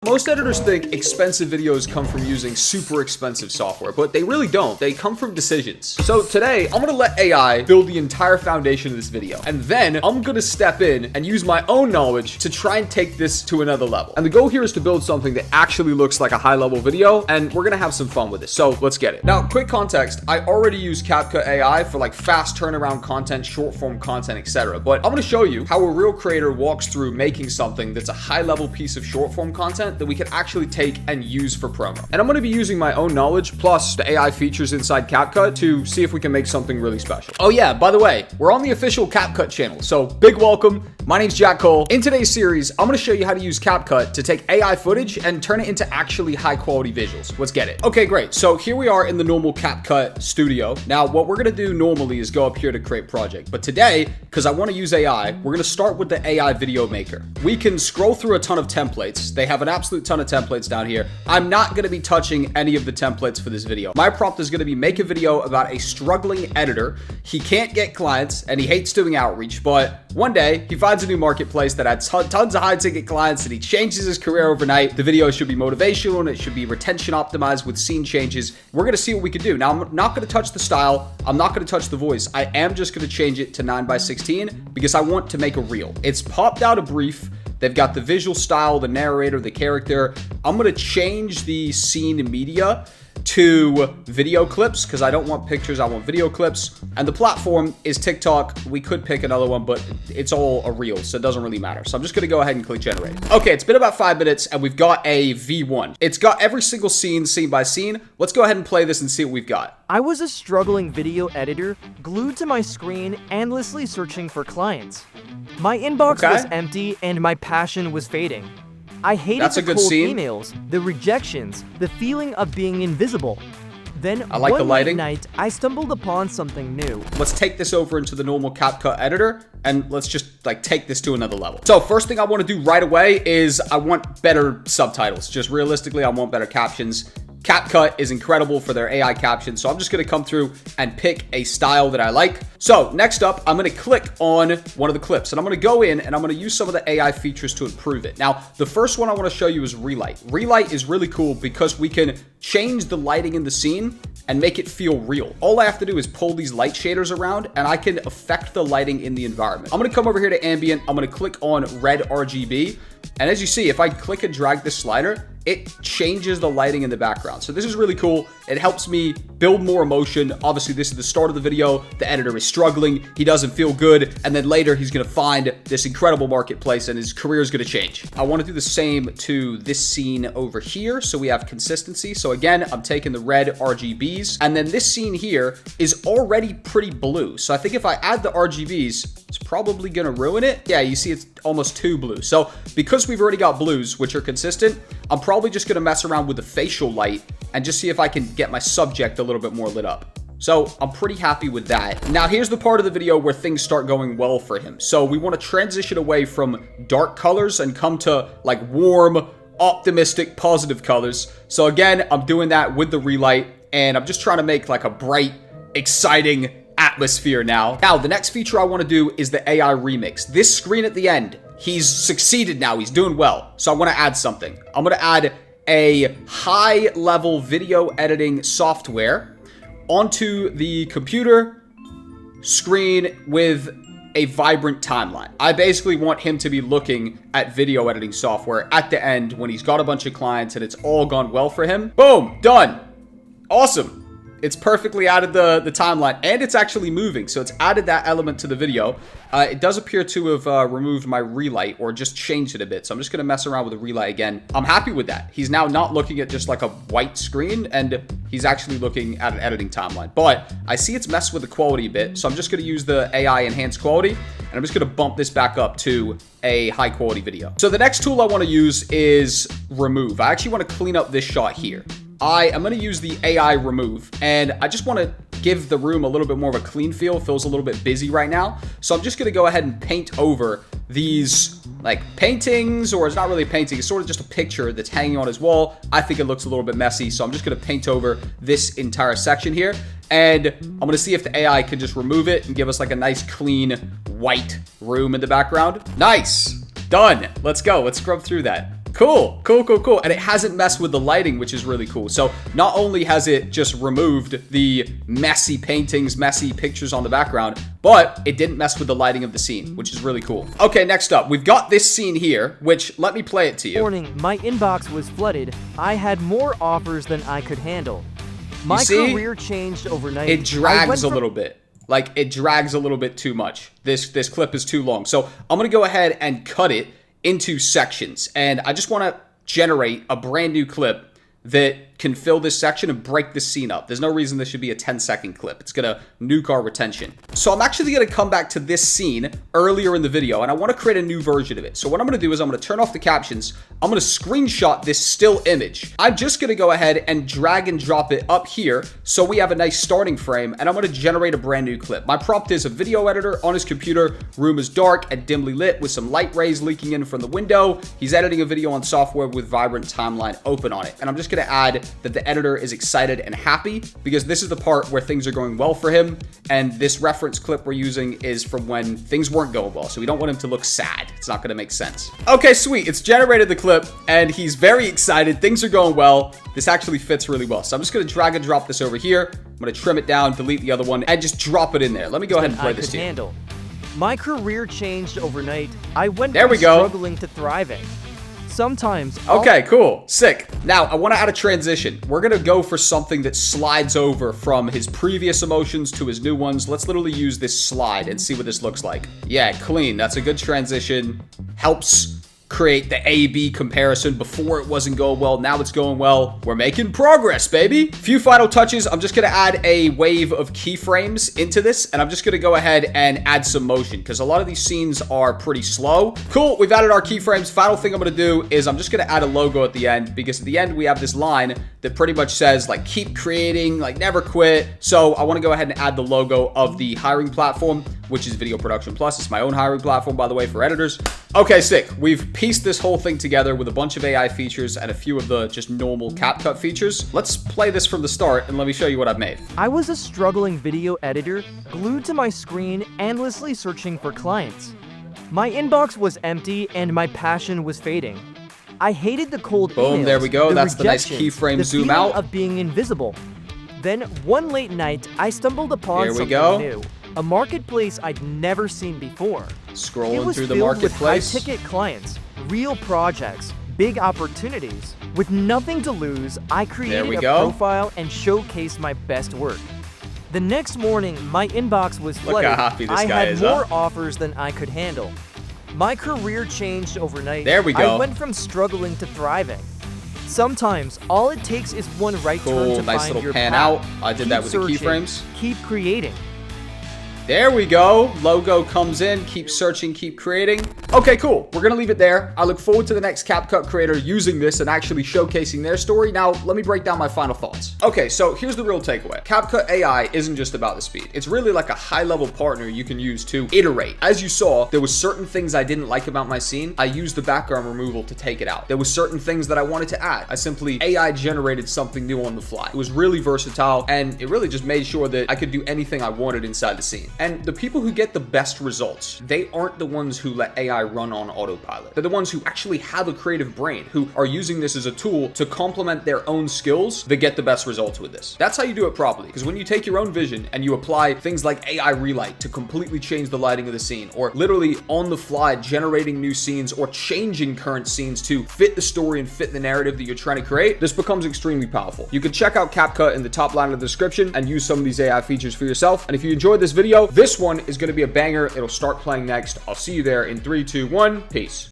Most editors think expensive videos come from using super expensive software, but they really don't. They come from decisions. So today, I'm gonna let AI build the entire foundation of this video. And then I'm gonna step in and use my own knowledge to try and take this to another level. And the goal here is to build something that actually looks like a high-level video, and we're gonna have some fun with it. So let's get it. Now, quick context, I already use CapCut AI for like fast turnaround content, short form content, etc. But I'm gonna show you how a real creator walks through making something that's a high-level piece of short form content that we can actually take and use for promo. And I'm going to be using my own knowledge plus the AI features inside CapCut to see if we can make something really special. Oh yeah, by the way, we're on the official CapCut channel, so big welcome. My name's Jack Cole. In today's series, I'm going to show you how to use CapCut to take AI footage and turn it into actually high quality visuals. Let's get it. Okay, great. So here we are in the normal CapCut studio. Now, what we're going to do normally is go up here to create project. But today, because I want to use AI, we're going to start with the AI video maker. We can scroll through a ton of templates. They have an absolute ton of templates down here. I'm not going to be touching any of the templates for this video. My prompt is going to be make a video about a struggling editor. He can't get clients and he hates doing outreach, but one day he finds a new marketplace that had tons of high ticket clients and he changes his career overnight. The video should be motivational and it should be retention optimized with scene changes. We're going to see what we can do. Now, I'm not going to touch the style. I'm not going to touch the voice. I am just going to change it to 9:16 because I want to make a reel. It's popped out a brief. They've got the visual style, the narrator, the character. I'm going to change the scene media to video clips because I don't want pictures, I want video clips. And the platform is TikTok. We could pick another one, but it's all a reel, so it doesn't really matter. So I'm just gonna go ahead and click generate. Okay, it's been about 5 minutes and we've got a V1. It's got every single scene by scene. Let's go ahead and play this and see what we've got. I was a struggling video editor, glued to my screen, endlessly searching for clients. My inbox was empty and my passion was fading. I hated the cold emails, the rejections, the feeling of being invisible. Then one late night, I stumbled upon something new. Let's take this over into the normal CapCut editor and let's just like take this to another level. So first thing I want to do right away is I want better subtitles. Just realistically, I want better captions. CapCut is incredible for their AI captions, so I'm just going to come through and pick a style that I like. So next up, I'm going to click on one of the clips, and I'm going to go in and I'm going to use some of the AI features to improve it. Now, the first one I want to show you is Relight. Relight is really cool because we can change the lighting in the scene and make it feel real. All I have to do is pull these light shaders around and I can affect the lighting in the environment. I'm going to come over here to ambient. I'm going to click on red RGB. And as you see, if I click and drag this slider, it changes the lighting in the background. So this is really cool. It helps me build more emotion. Obviously, this is the start of the video. The editor is struggling. He doesn't feel good. And then later, he's going to find this incredible marketplace and his career is going to change. I want to do the same to this scene over here. So we have consistency. So again, I'm taking the red RGBs. And then this scene here is already pretty blue. So I think if I add the RGBs, it's probably going to ruin it. Yeah, you see it's almost too blue. So because we've already got blues, which are consistent, I'm probably just going to mess around with the facial light and just see if I can get my subject a little bit more lit up. So I'm pretty happy with that. Now here's the part of the video where things start going well for him. So we want to transition away from dark colors and come to like warm, optimistic, positive colors. So again, I'm doing that with the Relight and I'm just trying to make like a bright, exciting atmosphere now. Now, the next feature I want to do is the AI remix. This screen at the end, he's succeeded now. He's doing well. So I want to add something. I'm going to add a high-level video editing software onto the computer screen with a vibrant timeline. I basically want him to be looking at video editing software at the end when he's got a bunch of clients and it's all gone well for him. Boom, done. Awesome. It's perfectly added the timeline and it's actually moving. So it's added that element to the video. It does appear to have removed my Relight or just changed it a bit. So I'm just going to mess around with the Relight again. I'm happy with that. He's now not looking at just like a white screen and he's actually looking at an editing timeline. But I see it's messed with the quality a bit. So I'm just going to use the AI enhanced quality and I'm just going to bump this back up to a high quality video. So the next tool I want to use is remove. I actually want to clean up this shot here. I am going to use the AI remove and I just want to give the room a little bit more of a clean feel. It feels a little bit busy right now. So I'm just going to go ahead and paint over these like paintings, or it's not really a painting. It's sort of just a picture that's hanging on his wall. I think it looks a little bit messy. So I'm just going to paint over this entire section here. And I'm going to see if the AI can just remove it and give us like a nice clean white room in the background. Nice. Done. Let's go. Let's scrub through that. Cool. And it hasn't messed with the lighting, which is really cool. So not only has it just removed the messy paintings, messy pictures on the background, but it didn't mess with the lighting of the scene, which is really cool. Okay, next up, we've got this scene here, which let me play it to you. Morning, my inbox was flooded. I had more offers than I could handle. My career changed overnight. It drags a little bit. Like, it drags a little bit too much. This clip is too long. So I'm going to go ahead and cut it into sections. And I just want to generate a brand new clip that can fill this section and break this scene up. There's no reason this should be a 10-second clip. It's gonna nuke our retention. So I'm actually gonna come back to this scene earlier in the video, and I wanna create a new version of it. So what I'm gonna do is I'm gonna turn off the captions. I'm gonna screenshot this still image. I'm just gonna go ahead and drag and drop it up here so we have a nice starting frame, and I'm gonna generate a brand new clip. My prompt is a video editor on his computer. Room is dark and dimly lit with some light rays leaking in from the window. He's editing a video on software with vibrant timeline open on it. And I'm just gonna add that the editor is excited and happy because this is the part where things are going well for him, and this reference clip we're using is from when things weren't going well, so we don't want him to look sad. It's not going to make sense. Okay, sweet. It's generated the clip and he's very excited. Things are going well. This actually fits really well, so I'm just going to drag and drop this over here. I'm going to trim it down, delete the other one, and just drop it in there. Let me go ahead and play this to you. My career changed overnight. I went from struggling to thriving. Sometimes. Okay, cool. Sick. Now, I want to add a transition. We're going to go for something that slides over from his previous emotions to his new ones. Let's literally use this slide and see what this looks like. Yeah, clean. That's a good transition. Helps create the A-B comparison. Before it wasn't going well, now it's going well. We're making progress, baby. Few final touches. I'm just gonna add a wave of keyframes into this, and I'm just gonna go ahead and add some motion because a lot of these scenes are pretty slow. Cool, we've added our keyframes. Final thing I'm gonna do is I'm just gonna add a logo at the end, because at the end we have this line that pretty much says like keep creating, like never quit. So I want to go ahead and add the logo of the hiring platform, which is Video Production Plus. It's my own hiring platform, by the way, for editors. Okay, sick. We've pieced this whole thing together with a bunch of AI features and a few of the just normal CapCut features. Let's play this from the start and let me show you what I've made. I was a struggling video editor, glued to my screen, endlessly searching for clients. My inbox was empty and my passion was fading. I hated the cold emails, there we go. That's the nice keyframe zoom out. Of being invisible. Then one late night, I stumbled upon something new. A marketplace I'd never seen before. Scrolling through the marketplace. With high-ticket clients, real projects, big opportunities. With nothing to lose, I created a profile and showcased my best work. The next morning, my inbox was flooded. Look how happy this guy is. I had more offers than I could handle. My career changed overnight. There we go. I went from struggling to thriving. Sometimes, all it takes is one right turn to nice find little your pan path. out. I did that with the keyframes. Keep creating. There we go. Logo comes in. Keep searching, keep creating. Okay, cool. We're going to leave it there. I look forward to the next CapCut creator using this and actually showcasing their story. Now, let me break down my final thoughts. Okay, so here's the real takeaway. CapCut AI isn't just about the speed. It's really like a high-level partner you can use to iterate. As you saw, there were certain things I didn't like about my scene. I used the background removal to take it out. There were certain things that I wanted to add. I simply AI generated something new on the fly. It was really versatile, and it really just made sure that I could do anything I wanted inside the scene. And the people who get the best results, they aren't the ones who let AI run on autopilot. They're the ones who actually have a creative brain, who are using this as a tool to complement their own skills that get the best results with this. That's how you do it properly, because when you take your own vision and you apply things like AI relight to completely change the lighting of the scene, or literally on the fly generating new scenes or changing current scenes to fit the story and fit the narrative that you're trying to create, this becomes extremely powerful. You can check out CapCut in the top line of the description and use some of these AI features for yourself. And if you enjoyed this video, this one is going to be a banger. It'll start playing next. I'll see you there in 3, 2, 1. Peace.